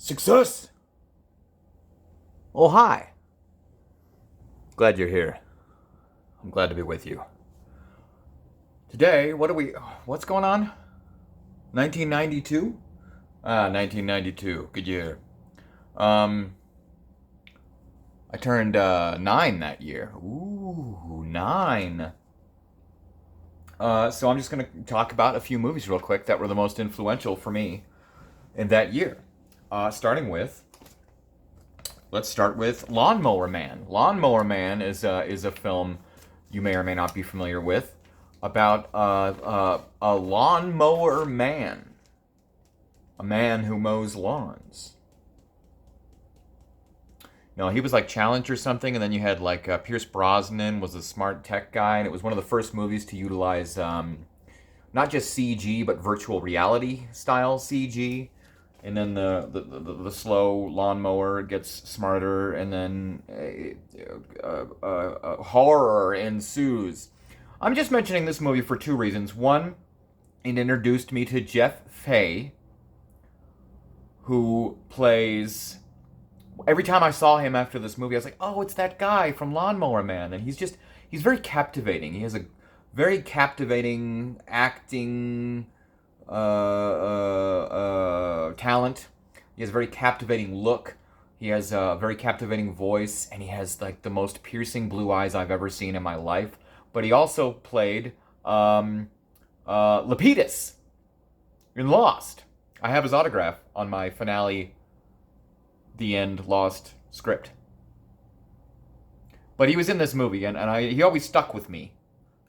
Success! Oh, hi. Glad you're here. I'm glad to be with you. Today, what's going on? 1992? 1992. Good year. Um, I turned 9 that year. Ooh, 9. So I'm just going to talk about a few movies real quick that were the most influential for me in that year. Starting with Let's start with Lawnmower Man. Lawnmower Man is a film you may or may not be familiar with about a lawnmower man, a man who mows lawns. No, he was like challenged or something, and then you had like Pierce Brosnan was a smart tech guy, and it was one of the first movies to utilize not just CG but virtual reality style CG. And then the slow lawnmower gets smarter, and then horror ensues. I'm just mentioning this movie for two reasons. One, it introduced me to Jeff Fahey, who plays. Every time I saw him after this movie, I was like, oh, it's that guy from Lawnmower Man. And he's very captivating. He has a very captivating acting talent. He has a very captivating look. He has a very captivating voice, and he has like the most piercing blue eyes I've ever seen in my life. But he also played Lapidus in Lost. I have his autograph on my finale, the end Lost script. But he was in this movie, and he always stuck with me.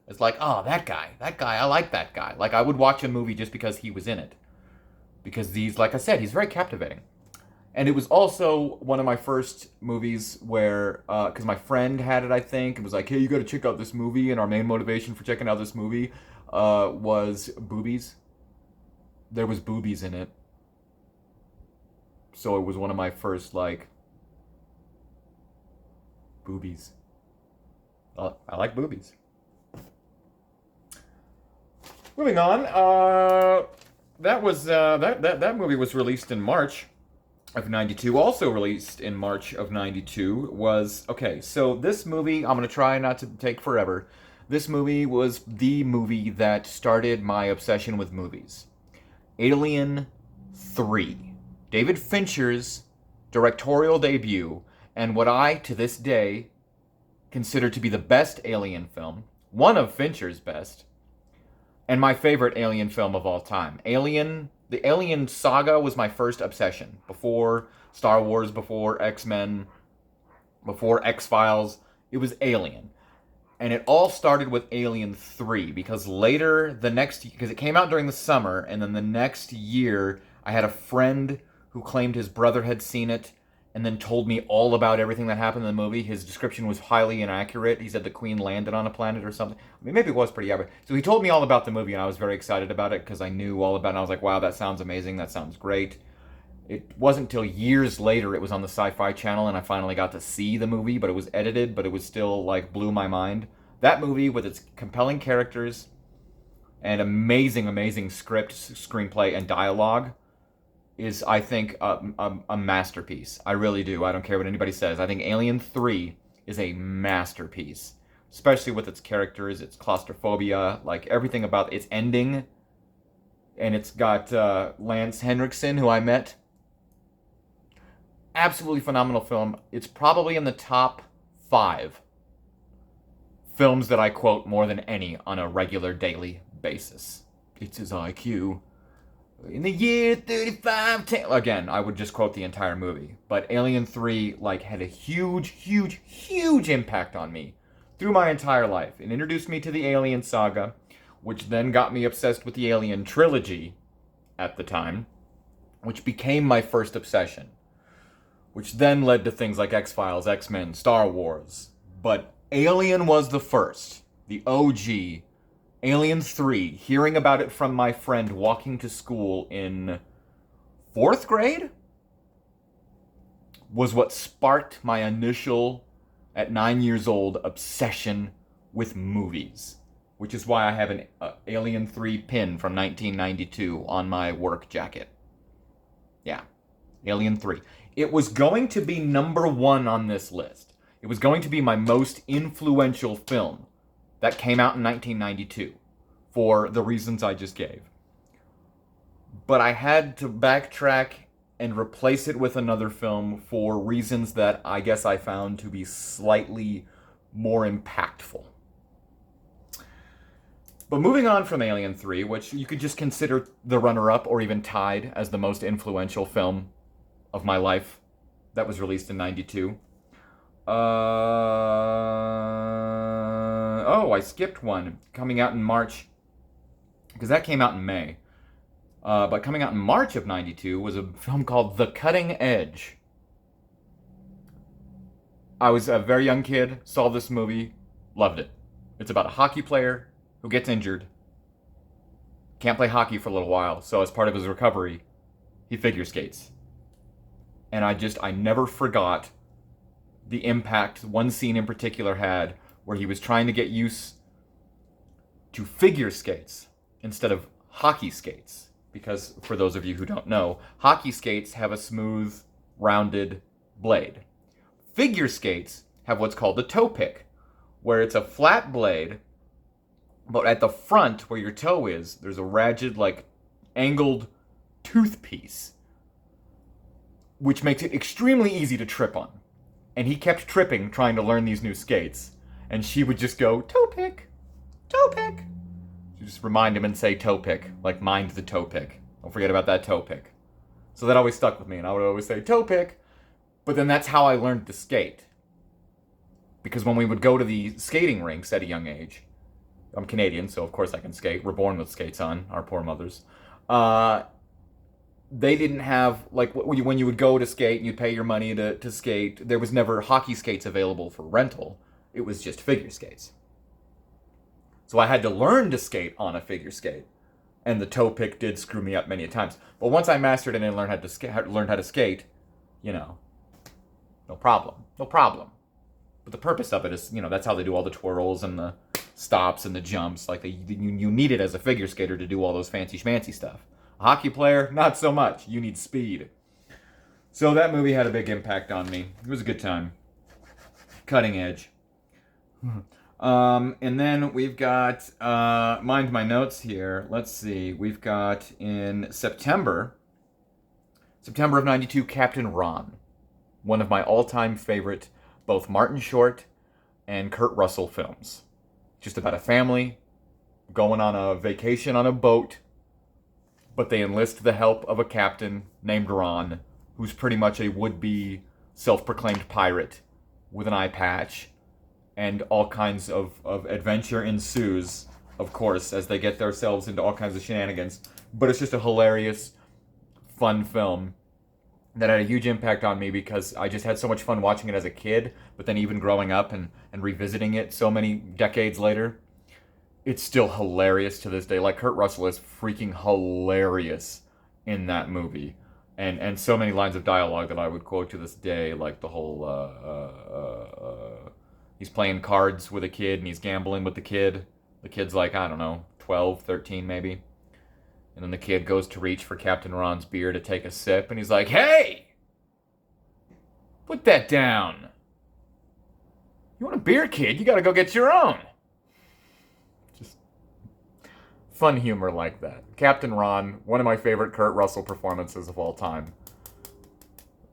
It's like, oh, that guy, I like that guy. Like, I would watch a movie just because he was in it. Because like I said, he's very captivating. And it was also one of my first movies where, because my friend had it, I think. It was like, hey, you gotta check out this movie. And our main motivation for checking out this movie was boobies. There was boobies in it. So it was one of my first, like, boobies. I like boobies. Moving on, that movie was released in March of '92. Also released in March of '92 was okay. So this movie, I'm gonna try not to take forever. This movie was the movie that started my obsession with movies. Alien 3, David Fincher's directorial debut, and what I to this day consider to be the best Alien film, one of Fincher's best. And my favorite Alien film of all time. The Alien saga was my first obsession. Before Star Wars, before X-Men, before X-Files, it was Alien. And it all started with Alien 3, because because it came out during the summer, and then the next year, I had a friend who claimed his brother had seen it, and then told me all about everything that happened in the movie. His description was highly inaccurate. He said the Queen landed on a planet or something. I mean, maybe it was pretty accurate. So he told me all about the movie, and I was very excited about it because I knew all about it. And I was like, wow, that sounds amazing. That sounds great. It wasn't until years later it was on the Sci-Fi Channel, and I finally got to see the movie, but it was edited, but it was still, like, blew my mind. That movie, with its compelling characters and amazing, amazing script, screenplay, and dialogue, is, I think, a masterpiece. I really do. I don't care what anybody says. I think Alien 3 is a masterpiece, especially with its characters, its claustrophobia, like everything about its ending. And it's got Lance Henriksen, who I met. Absolutely phenomenal film. It's probably in the top 5 films that I quote more than any on a regular daily basis. It's his IQ. In the year 3510. Again, I would just quote the entire movie. But Alien 3, like, had a huge, huge, huge impact on me through my entire life. It introduced me to the Alien saga, which then got me obsessed with the Alien trilogy at the time, which became my first obsession, which then led to things like X-Files, X-Men, Star Wars. But Alien was the first, the OG. Alien 3, hearing about it from my friend walking to school in 4th grade, was what sparked my initial, at 9 years old, obsession with movies. Which is why I have an Alien 3 pin from 1992 on my work jacket. Yeah. Alien 3. It was going to be number one on this list. It was going to be my most influential film that came out in 1992 for the reasons I just gave. But I had to backtrack and replace it with another film for reasons that I guess I found to be slightly more impactful. But moving on from Alien 3, which you could just consider the runner-up or even tied as the most influential film of my life that was released in 92. Oh, I skipped one. Coming out in March, because that came out in May. But coming out in March of 92 was a film called The Cutting Edge. I was a very young kid, saw this movie, loved it. It's about a hockey player who gets injured, can't play hockey for a little while, so as part of his recovery, he figure skates. And I never forgot the impact one scene in particular had where he was trying to get used to figure skates instead of hockey skates. Because, for those of you who don't know, hockey skates have a smooth, rounded blade. Figure skates have what's called a toe pick, where it's a flat blade, but at the front, where your toe is, there's a ragged, angled tooth piece, which makes it extremely easy to trip on. And he kept tripping, trying to learn these new skates, and she would just go, toe pick, toe pick. You just remind him and say toe pick, like mind the toe pick. Don't forget about that toe pick. So that always stuck with me, and I would always say toe pick, but then that's how I learned to skate. Because when we would go to the skating rinks at a young age, I'm Canadian, so of course I can skate. We're born with skates on, our poor mothers. They didn't have, when you would go to skate and you'd pay your money to skate, there was never hockey skates available for rental. It was just figure skates. So I had to learn to skate on a figure skate. And the toe pick did screw me up many times. But once I mastered it and learned how to skate, no problem. No problem. But the purpose of it is, that's how they do all the twirls and the stops and the jumps. You need it as a figure skater to do all those fancy schmancy stuff. A hockey player, not so much. You need speed. So that movie had a big impact on me. It was a good time. Cutting Edge. And then we've got, mind my notes here. Let's see. We've got in September of 92, Captain Ron. One of my all-time favorite, both Martin Short and Kurt Russell films. Just about a family going on a vacation on a boat, but they enlist the help of a captain named Ron, who's pretty much a would-be self-proclaimed pirate with an eye patch, and all kinds of adventure ensues, of course, as they get themselves into all kinds of shenanigans. But it's just a hilarious, fun film that had a huge impact on me because I just had so much fun watching it as a kid, but then even growing up and revisiting it so many decades later, it's still hilarious to this day. Kurt Russell is freaking hilarious in that movie. And so many lines of dialogue that I would quote to this day, like the whole, he's playing cards with a kid and he's gambling with the kid. The kid's 12, 13 maybe. And then the kid goes to reach for Captain Ron's beer to take a sip, and he's like, "Hey! Put that down. You want a beer, kid? You gotta go get your own." Just fun humor like that. Captain Ron, one of my favorite Kurt Russell performances of all time.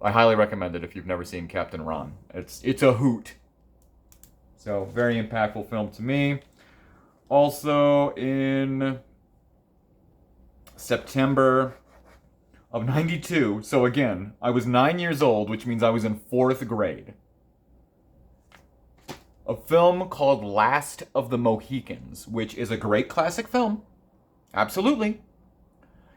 I highly recommend it if you've never seen Captain Ron. It's a hoot. So, very impactful film to me. Also, in September of 92, so again, I was 9 years old, which means I was in 4th grade. A film called Last of the Mohicans, which is a great classic film. Absolutely.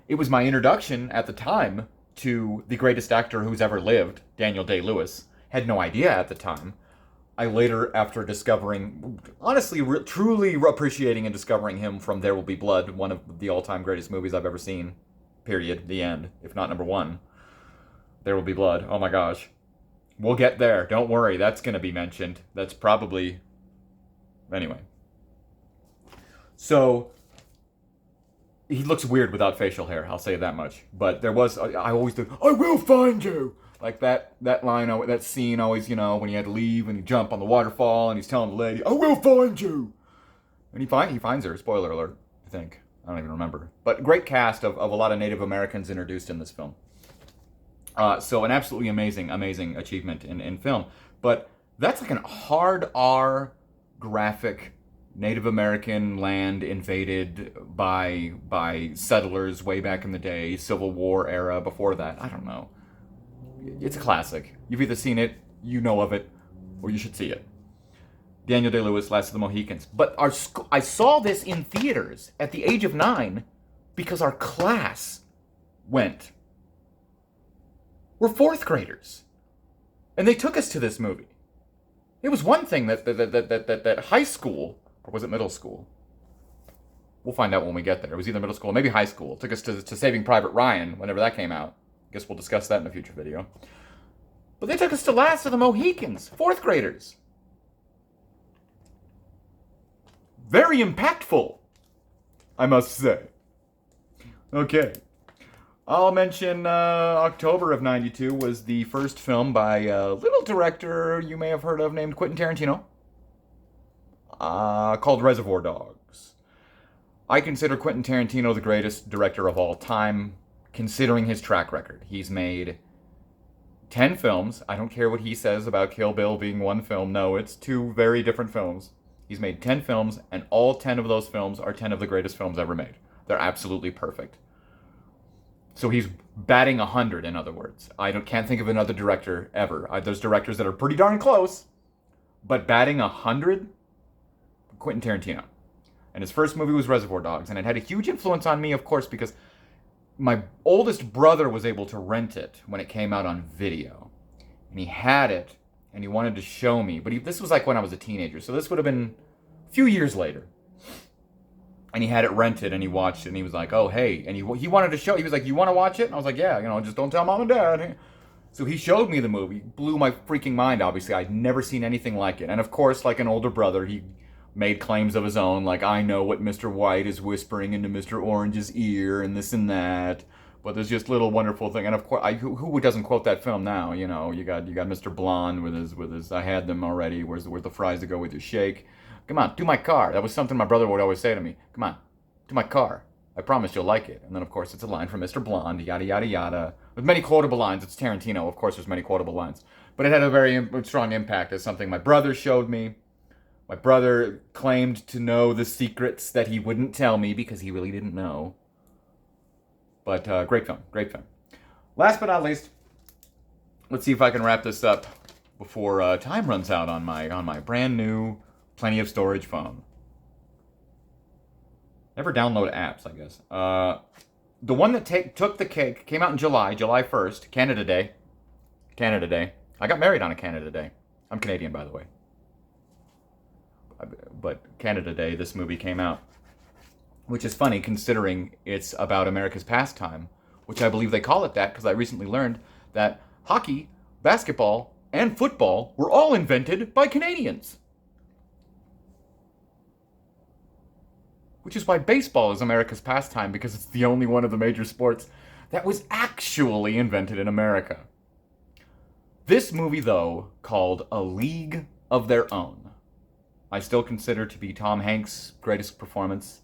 It was my introduction at the time to the greatest actor who's ever lived, Daniel Day-Lewis. Had no idea at the time. I later, after discovering, honestly, truly appreciating and discovering him from There Will Be Blood, one of the all-time greatest movies I've ever seen, period, the end, if not number one. There Will Be Blood, oh my gosh. We'll get there, don't worry, that's going to be mentioned. That's probably... Anyway. So, he looks weird without facial hair. I'll say that much. But there was, I always do, I will find you. Like that line, that scene always, when he had to leave and he jump on the waterfall and he's telling the lady, I will find you. And he finds her. Spoiler alert, I think. I don't even remember. But great cast of a lot of Native Americans introduced in this film. So an absolutely amazing achievement in film. But that's like a hard R graphic Native American land invaded by settlers way back in the day, Civil War era, before that. I don't know. It's a classic. You've either seen it, you know of it, or you should see it. Daniel Day-Lewis, Last of the Mohicans. But I saw this in theaters at the age of 9 because our class went. We're 4th graders. And they took us to this movie. It was one thing that high school, or was it middle school? We'll find out when we get there. It was either middle school or maybe high school. It took us to Saving Private Ryan whenever that came out. Guess we'll discuss that in a future video. But they took us to Last of the Mohicans, 4th graders. Very impactful, I must say. Okay. I'll mention October of 92 was the first film by a little director you may have heard of named Quentin Tarantino, called Reservoir Dogs. I consider Quentin Tarantino the greatest director of all time, considering his track record. He's made 10 films. I don't care what he says about Kill Bill being one film. No, it's 2 very different films. He's made 10 films, and all 10 of those films are 10 of the greatest films ever made. They're absolutely perfect. So he's batting 100, in other words. Can't think of another director ever. There's directors that are pretty darn close, but batting 100? Quentin Tarantino. And his first movie was Reservoir Dogs, and it had a huge influence on me, of course, because my oldest brother was able to rent it when it came out on video. And he had it, and he wanted to show me. But this was like when I was a teenager, so this would have been a few years later. And he had it rented, and he watched it, and he was like, oh, hey. And he wanted to show, he was like, you want to watch it? And I was like, yeah, just don't tell mom and dad. So he showed me the movie, blew my freaking mind, obviously. I'd never seen anything like it. And of course, like an older brother, he made claims of his own, like, I know what Mr. White is whispering into Mr. Orange's ear, and this and that. But there's just little wonderful thing, and of course, who doesn't quote that film now? You got Mr. Blonde with his I had them already. Where's the fries to go with your shake? Come on, do my car. That was something my brother would always say to me. Come on, do my car. I promise you'll like it. And then of course it's a line from Mr. Blonde, yada yada yada. With many quotable lines. It's Tarantino, of course. There's many quotable lines, but it had a very strong impact as something my brother showed me. My brother claimed to know the secrets that he wouldn't tell me because he really didn't know. But great film. Last but not least, let's see if I can wrap this up before time runs out on my brand new, plenty of storage phone. Never download apps, I guess. The one that took the cake came out in July 1st, Canada Day. Canada Day. I got married on a Canada Day. I'm Canadian, by the way. But Canada Day, this movie came out. Which is funny considering it's about America's pastime, which I believe they call it that because I recently learned that hockey, basketball, and football were all invented by Canadians. Which is why baseball is America's pastime, because it's the only one of the major sports that was actually invented in America. This movie, though, called A League of Their Own, I still consider to be Tom Hanks' greatest performance.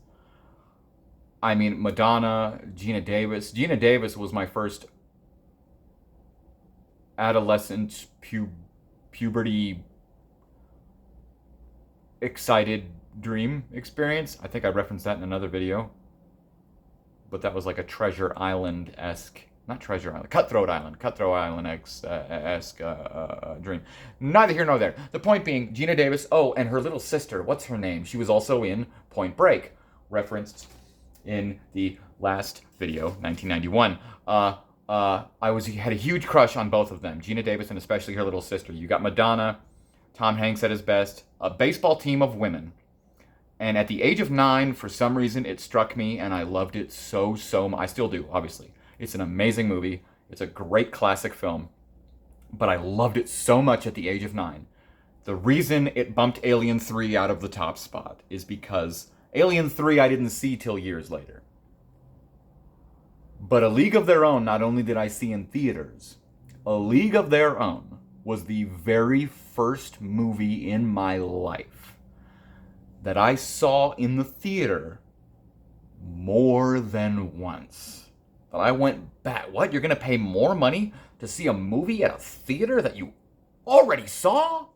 I mean, Madonna, Gina Davis. Gina Davis was my first adolescent puberty excited dream experience. I think I referenced that in another video. But that was like a Treasure Island-esque, not Treasure Island, Cutthroat Island-esque dream. Neither here nor there. The point being, Gina Davis, and her little sister, what's her name? She was also in Point Break, referenced in the last video, 1991. I had a huge crush on both of them, Gina Davis and especially her little sister. You got Madonna, Tom Hanks at his best, a baseball team of women. And at the age of 9, for some reason, it struck me, and I loved it so much. I still do, obviously. It's an amazing movie. It's a great classic film. But I loved it so much at the age of 9. The reason it bumped Alien 3 out of the top spot is because Alien 3 I didn't see till years later. But A League of Their Own, not only did I see in theaters, A League of Their Own was the very first movie in my life that I saw in the theater more than once. But I went back. What? You're going to pay more money to see a movie at a theater that you already saw?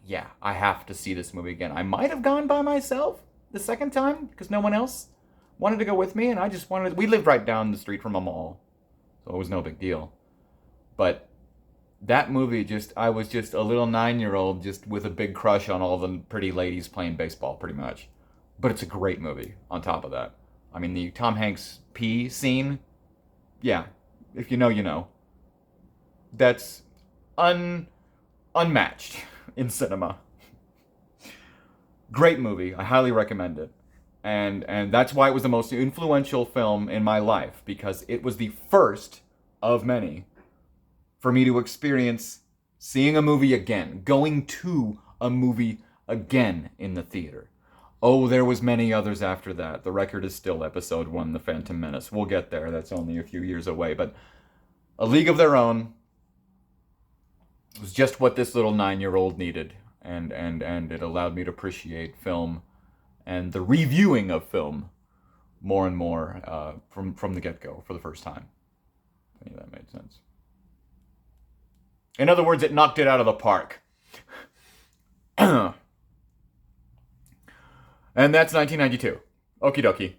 Yeah, I have to see this movie again. I might have gone by myself the second time because no one else wanted to go with me, and I just wanted. We lived right down the street from a mall, so it was no big deal. But that movie, I was just a little 9-year-old just with a big crush on all the pretty ladies playing baseball, pretty much. But it's a great movie on top of that. I mean, the Tom Hanks pee scene, yeah, if you know, you know. That's unmatched in cinema. Great movie. I highly recommend it. And that's why it was the most influential film in my life, because it was the first of many for me to experience seeing a movie again, going to a movie again in the theater. Oh, there was many others after that. The record is still Episode 1, The Phantom Menace. We'll get there. That's only a few years away. But A League of Their Own was just what this little 9-year-old needed. And it allowed me to appreciate film and the reviewing of film more and more from the get-go for the first time. I think that made sense. In other words, it knocked it out of the park. And that's 1992. Okie dokie.